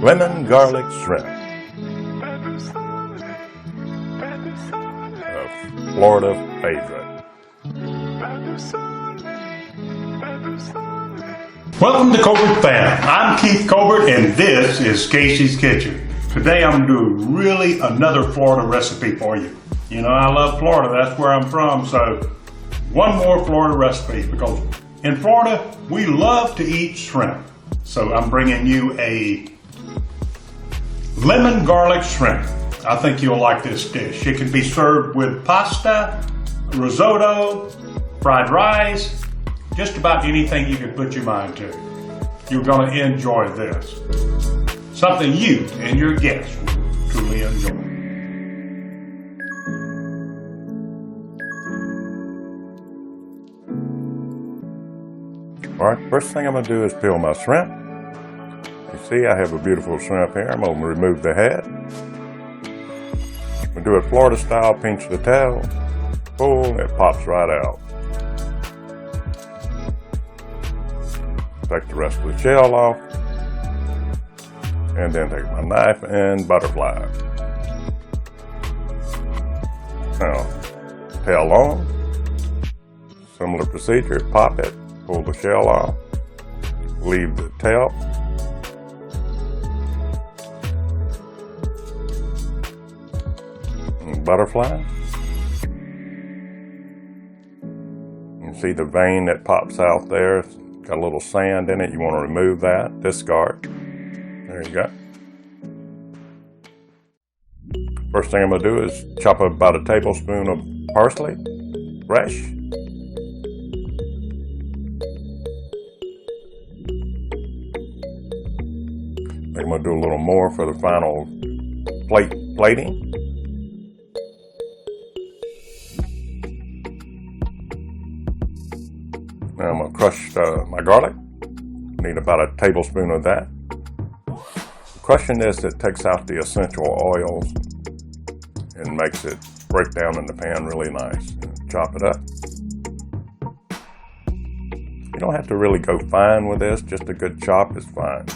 lemon garlic shrimp. A Florida favorite. Welcome to Cobertfam. I'm Keith Colbert and this is Casey's Kitchen. Today I'm going to do really another Florida recipe for you. You know, I love Florida, that's where I'm from, so one more Florida recipe because in Florida we love to eat shrimp. So I'm bringing you a lemon garlic shrimp. I think you'll like this dish. It can be served with pasta, risotto, fried rice, just about anything you can put your mind to. You're going to enjoy this. Something you and your guests will truly enjoy. Alright, first thing I'm going to do is peel my shrimp. You see I have a beautiful shrimp here. I'm going to remove the head. We do it Florida style, pinch the tail, pull, and it pops right out. Take the rest of the shell off, and then take my knife and butterfly. Now, tail on, similar procedure, pop it, pull the shell off, leave the tail, and butterfly. You see the vein that pops out there? It's got a little sand in it. You want to remove that, discard. There you go. First thing I'm going to do is chop up about a tablespoon of parsley, fresh. I'm going to do a little more for the final plating. Now I'm going to crush my garlic. Need about a tablespoon of that. Crushing this, it takes out the essential oils and makes it break down in the pan really nice. Chop it up. You don't have to really go fine with this, just a good chop is fine.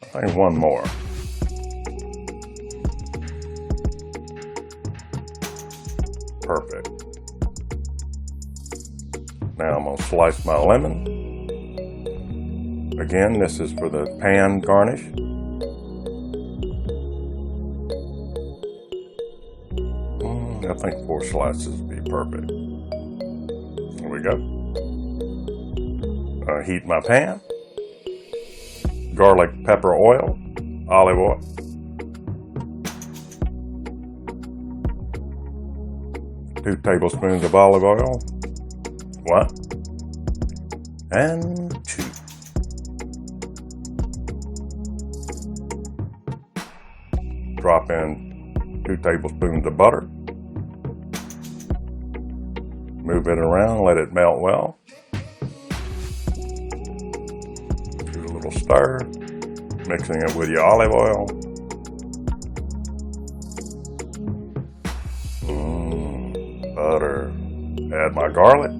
I think one more. Perfect. Now I'm going to slice my lemon. Again, this is for the pan garnish. I think 4 slices would be perfect. There we go. Heat my pan. Garlic, pepper, oil, olive oil. Two tablespoons of olive oil. 1 and 2. Drop in 2 tablespoons of butter. Move it around, let it melt well. Do a little stir, mixing it with your olive oil. Butter. Add my garlic.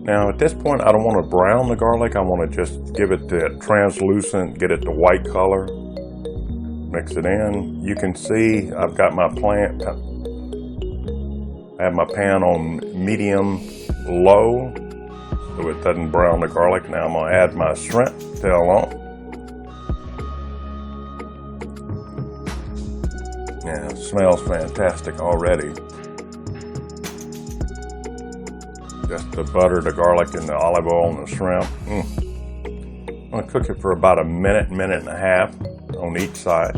Now at this point I don't want to brown the garlic, I want to just give it that translucent, get it the white color. Mix it in. You can see I've got my I have my pan on medium low so it doesn't brown the garlic. Now I'm going to add my shrimp tail on. Yeah, it smells fantastic already. Just the butter, the garlic, and the olive oil and the shrimp. I'm going to cook it for about a minute, minute and a half on each side.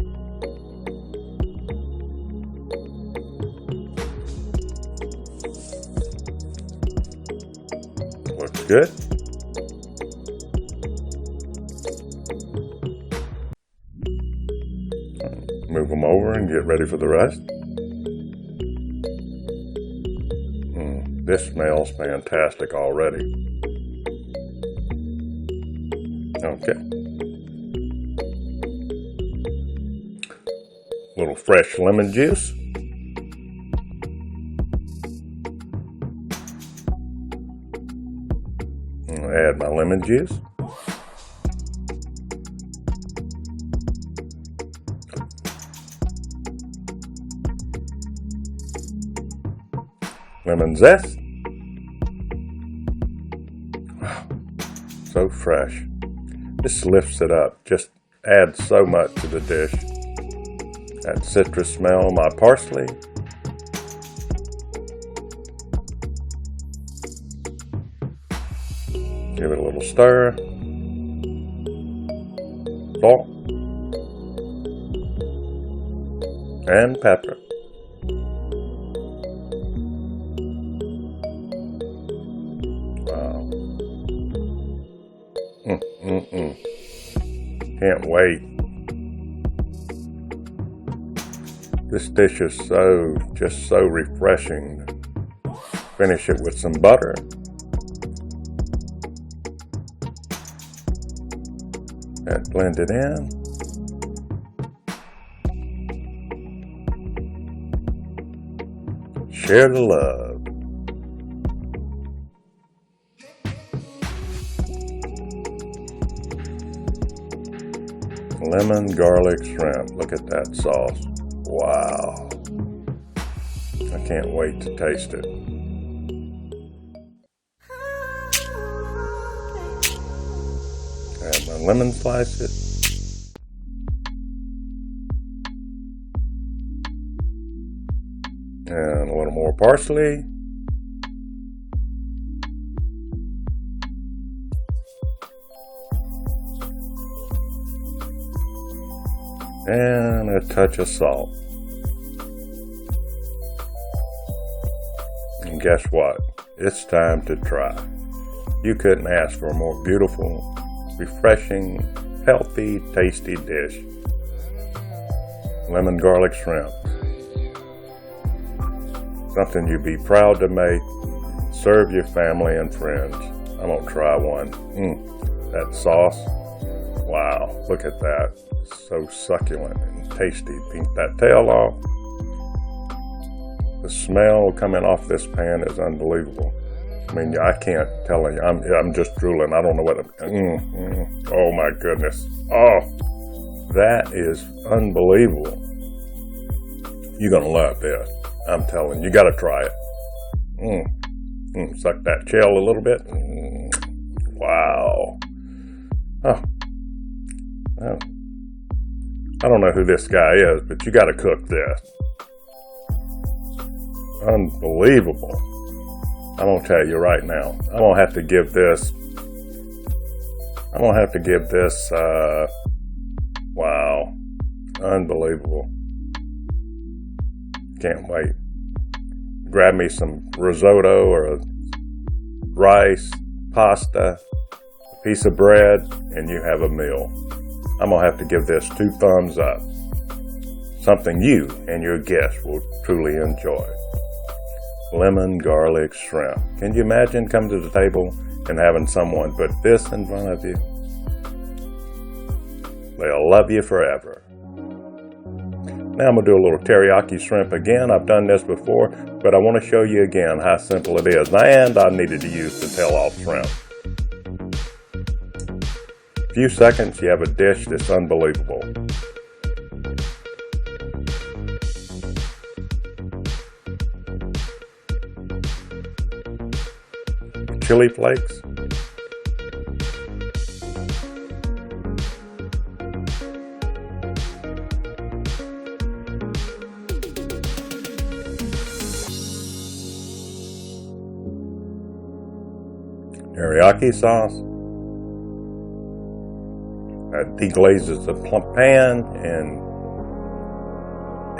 Looks good. Move them over and get ready for the rest. This smells fantastic already. Okay. A little fresh lemon juice. I'll add my lemon juice. lemon zest. So fresh. This lifts it up. Just adds so much to the dish. That citrus smell, my parsley. Give it a little stir. Salt. And pepper. Wow. Can't wait. This dish is just so refreshing. Finish it with some butter. And blend it in. Share the love. Lemon garlic shrimp. Look at that sauce. Wow. I can't wait to taste it. Add my lemon slices. And a little more parsley. And a touch of salt. And guess what? It's time to try. You couldn't ask for a more beautiful, refreshing, healthy, tasty dish. Lemon garlic shrimp. Something you'd be proud to make. Serve your family and friends. I'm gonna try one. That sauce. Wow, look at that. So succulent and tasty. Pink that tail off. The smell coming off this pan is unbelievable. I mean, I can't tell you. I'm just drooling. I don't know what. Oh my goodness. Oh, that is unbelievable. You're gonna love this. I'm telling you. You gotta try it. Suck that shell a little bit. Wow. Oh. I don't know who this guy is, but you got to cook this. Unbelievable. I'm going to tell you right now. I'm going to have to give this, wow. Unbelievable. Can't wait. Grab me some risotto or a rice, pasta, a piece of bread, and you have a meal. I'm going to have to give this 2 thumbs up. Something you and your guests will truly enjoy. Lemon garlic shrimp. Can you imagine coming to the table and having someone put this in front of you? They'll love you forever. Now I'm going to do a little teriyaki shrimp again. I've done this before, but I want to show you again how simple it is. And I needed to use the tail-off shrimp. Few seconds, you have a dish that's unbelievable. Chili flakes. Teriyaki sauce. That deglazes the pan and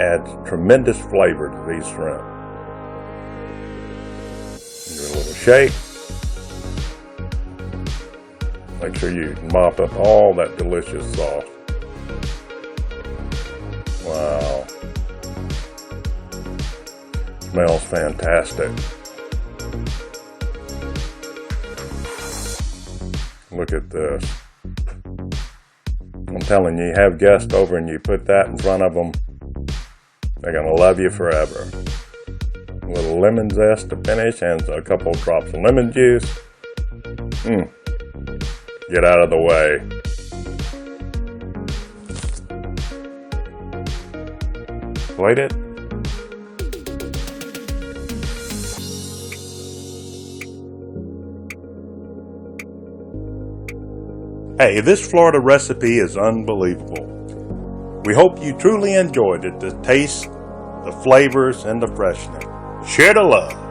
adds tremendous flavor to these shrimp. Give it a little shake. Make sure you mop up all that delicious sauce. Wow. Smells fantastic. Look at this. I'm telling you, you have guests over and you put that in front of them, they're going to love you forever. A little lemon zest to finish and a couple of drops of lemon juice. Get out of the way. Plate it. Hey, this Florida recipe is unbelievable. We hope you truly enjoyed it, the taste, the flavors, and the freshness. Share the love.